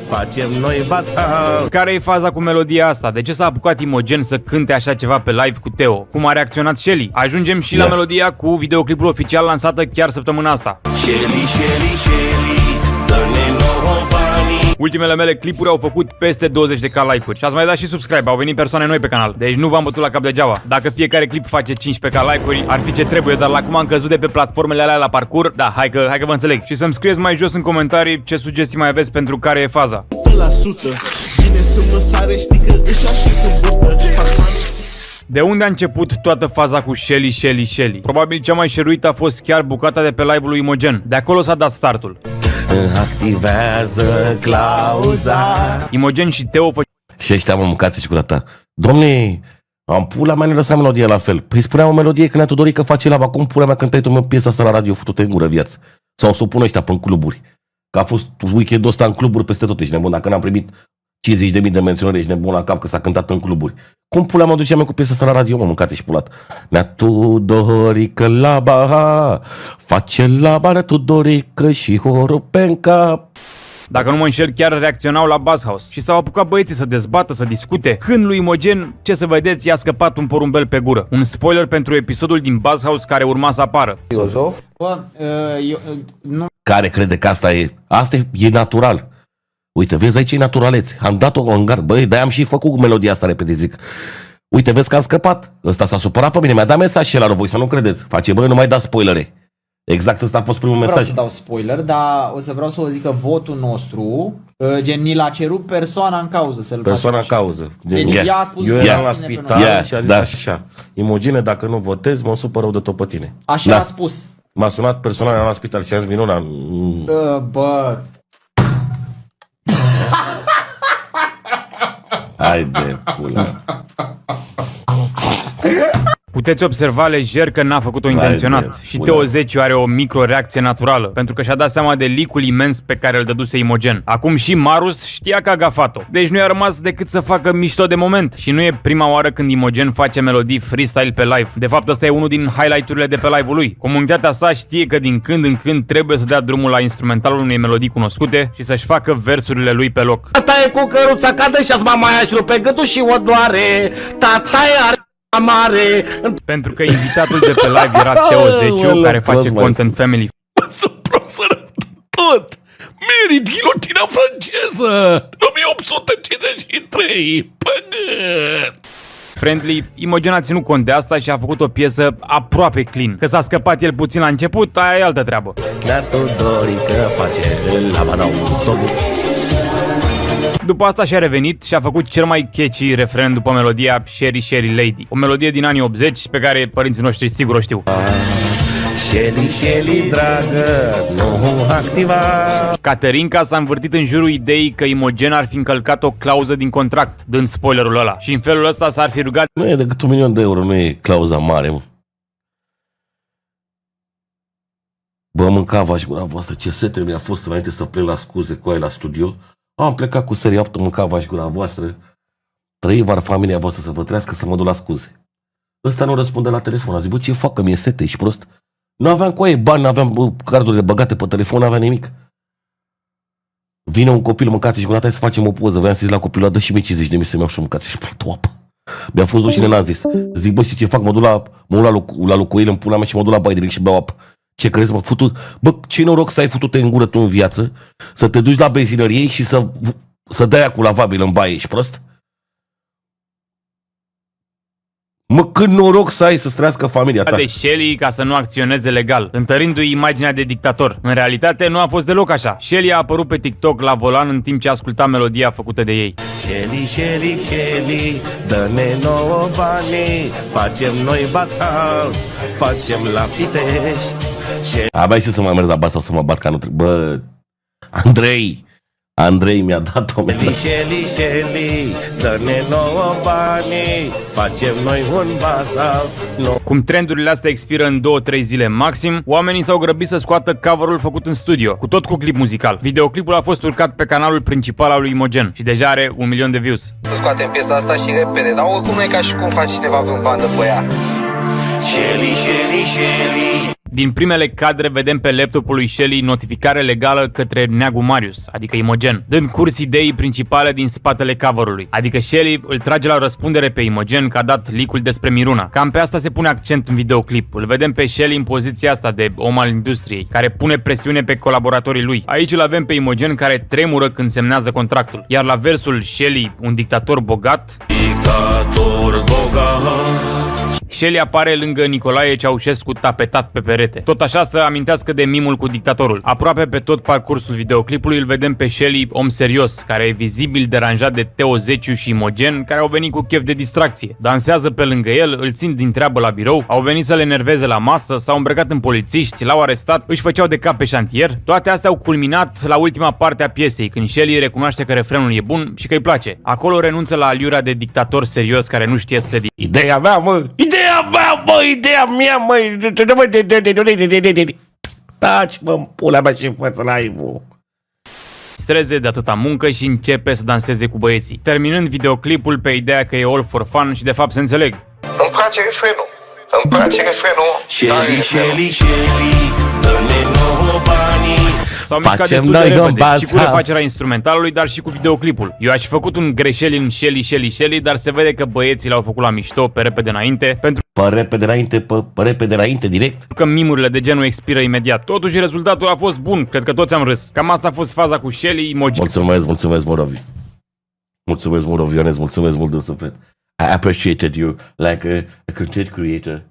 Facem noi baza. Care e faza cu melodia asta? De ce s-a apucat Imogen să cânte așa ceva pe live cu Teo? Cum a reacționat Shelly? Ajungem și la melodia cu videoclipul oficial lansată chiar săptămâna asta. Shelly, dă-ne nouă banii. Ultimele mele clipuri au făcut peste 20k like-uri și ați mai dat și subscribe, au venit persoane noi pe canal. Deci nu v-am bătut la cap degeaba. Dacă fiecare clip face 15k like-uri, ar fi ce trebuie, dar la cum am căzut de pe platformele alea la parcurs, da, hai că vă înțeleg. Și să-mi scrieți mai jos în comentarii ce sugestii mai aveți pentru care e faza. De unde a început toată faza cu Shelly? Probabil cea mai șeruită a fost chiar bucata de pe live-ul lui Imogen. De acolo s-a dat startul. Activează clauza. Imogen și Teo Și ăștia mă mâncați și curata. Domne, am pula mea, ne lăsa melodia la fel. Păi spunea o melodie când ne-a Tudorică face la acum pula mea cântai tu mă piesa asta la radio, futu-te în gură viață. Sau să o pună ăștia pe în cluburi. Că a fost weekendul ăsta în cluburi peste tot, ești nebun. Dacă n-am primit 50.000 de menționări, ești nebun la cap că s-a cântat în cluburi. Cum pula mă duceam cu piesa asta la radio, mă mâncați și pulat. Ne-a Tudorică la bara, face la bară Tudorică și horul pe cap. Dacă nu mă înșel, chiar reacționau la Buzz House și s-au apucat băieții să dezbată, să discute. Când lui Imogen, ce să vedeți, i-a scăpat un porumbel pe gură. Un spoiler pentru episodul din Buzz House care urma să apară. Filozof? Bă, nu... Care crede că asta e natural. Uite, vezi, aici e naturalețe. Am dat-o în gard. Băi, de-aia am și făcut melodia asta repede, zic. Uite, vezi că am scăpat. Ăsta s-a supărat pe mine, mi-a dat mesaj și el la voi, să nu credeți. Face, băi, nu mai da spoilere. Exact ăsta a fost primul mesaj. Vreau să dau spoiler, dar vreau să vă zic că votul nostru, gen, ni l-a cerut persoana în cauză să-l Persoana în facem. cauză. Deci ea a spus, eu eram la spital și a zis da. așa. Imogine, dacă nu votezi, mă supăr rău de tot pe tine. Așa a spus. M-a sunat personal la spital și a zis, Minuna... Bă... Hai de pula. Puteți observa lejer că n-a făcut-o intenționat. Și Teo Zeciu are o micro-reacție naturală, pentru că și-a dat seama de leak-ul imens pe care îl dăduse Imogen. Acum și Marus știa că a gafat-o. Deci nu i-a rămas decât să facă mișto de moment. Și nu e prima oară când Imogen face melodii freestyle pe live. De fapt, ăsta e unul din highlight-urile de pe live-ul lui. Comunitatea sa știe că din când în când trebuie să dea drumul la instrumentalul unei melodii cunoscute și să-și facă versurile lui pe loc. Tata e cu căruța, cadă și-ați mama aia și rupe gâtul și o doare. Tata e mare. Pentru că invitatul de pe live era Teo Zeciu, care face content family Să prosără tot. Merit ghilotina franceză 1853. Păgăt. friendly. Imogen a ținut cont de asta și a făcut o piesă aproape clean. Că s-a scăpat el puțin la început, aia e altă treabă. După asta și-a revenit și a făcut cel mai catchy refren după melodia Sherry Lady. O melodie din anii 80 pe care părinții noștri sigur o știu. Shelly, dragă, nu activa. Caterinca s-a învârtit în jurul ideii că Imogen ar fi încălcat o clauză din contract, dând spoilerul ăla. Și în felul ăsta s-ar fi rugat. Nu e decât 1.000.000 de euro, nu e clauza mare, mă. Bă, mâncava și gura voastră, ce sete mi-a fost înainte să plec la scuze cu aia la studio. Am plecat cu seria 8, mâncava și gura voastră. Trăivar familia voastră să vă trăiască, să mă duc la scuze. Ăsta nu răspunde la telefon, a zis, bă, ce fac, că mi-e sete, ești prost? Nu aveam cu aia bani, nu aveam cardurile băgate pe telefon, nu aveam nimic. Vine un copil, mâncați și gura, hai să facem o poză. Vreau să zic la copilul, dă și mie 50.000 să-mi iau și mâncați și plătă o apă. Mi-a fost rușine, n-am zis. Zic, bă, știi ce fac? Mă duc la locuire în pula mea și mă duc la baie direct și beau apă. Ce crezi, mă, futut? Bă, ce noroc să ai futut-te în gură tu în viață, să te duci la benzinărie și să dai cu lavabil în baie, ești prost? Mă, cât noroc să ai să-ți trăiască familia ta. De Shelly ca să nu acționeze legal, întărindu-i imaginea de dictator. În realitate nu a fost deloc așa. Shelly a apărut pe TikTok la volan în timp ce asculta melodia făcută de ei. Shelly, dă-ne nouă banii, facem noi bața, facem la Pitești. Abia și să mă merg la bas sau să mă bat ca nu trebuie. Bă, Andrei mi-a dat o melodie. Shelly, dă-ne nouă banii, facem noi un baza. Cum trendurile astea expiră în 2-3 zile maxim, oamenii s-au grăbit să scoată cover-ul făcut în studio, cu tot cu clip muzical. Videoclipul a fost urcat pe canalul principal al lui Imogen și deja are 1.000.000 de views. Să scoatem piesa asta și repede, dar oricum nu e ca și cum faci cineva vreun bandă pe ea. Din primele cadre vedem pe laptopul lui Shelly notificare legală către neagul Marius, adică Imogen, dând curs ideii principale din spatele cover-ului. Adică Shelly îl trage la răspundere pe Imogen că a dat leak-ul despre Miruna. Cam pe asta se pune accent în videoclip. Îl vedem pe Shelly în poziția asta de om al industriei, care pune presiune pe colaboratorii lui. Aici îl avem pe Imogen care tremură când semnează contractul. Iar la versul Shelly, un dictator bogat, Shelly apare lângă Nicolae Ceaușescu tapetat pe perete. Tot așa să amintească de mimul cu dictatorul. Aproape pe tot parcursul videoclipului îl vedem pe Shelly om serios, care e vizibil deranjat de Teo Zeciu și Imogen, care au venit cu chef de distracție. Dansează pe lângă el, îl țin din treabă la birou, au venit să le enerveze la masă, s-au îmbrăcat în polițiști, l-au arestat, își făceau de cap pe șantier. Toate astea au culminat la ultima parte a piesei, când Shelly recunoaște că refrenul e bun și că îi place. Acolo renunță la aliura de dictator serios care nu știe să se Ideea mea, mă! Ideea mea, mă! Ideea mea, mă! Taci, mă, în pula mea și față live-ul. distreze de atâta muncă și începe să danseze cu băieții, terminând videoclipul pe ideea că e all for fun și de fapt se înțeleg. Îmi place refrenul. Îmi place refrenul. Shelly, dă-ne nouă banii. S-au mișcat Facem destul de noi repede gombața. și cu refacerea instrumentalului, dar și cu videoclipul. Eu aș fi făcut un greșeli în Shelly, dar se vede că băieții l-au făcut la mișto pe repede înainte, pentru Pe repede înainte, direct. că mimurile de genul expiră imediat. Totuși rezultatul a fost bun, cred că toți am râs. Cam asta a fost faza cu Shelly, Imogen. Mulțumesc, Morovi. Mulțumesc, Morovionez, mulțumesc mult de suflet. I appreciated you like a content creator.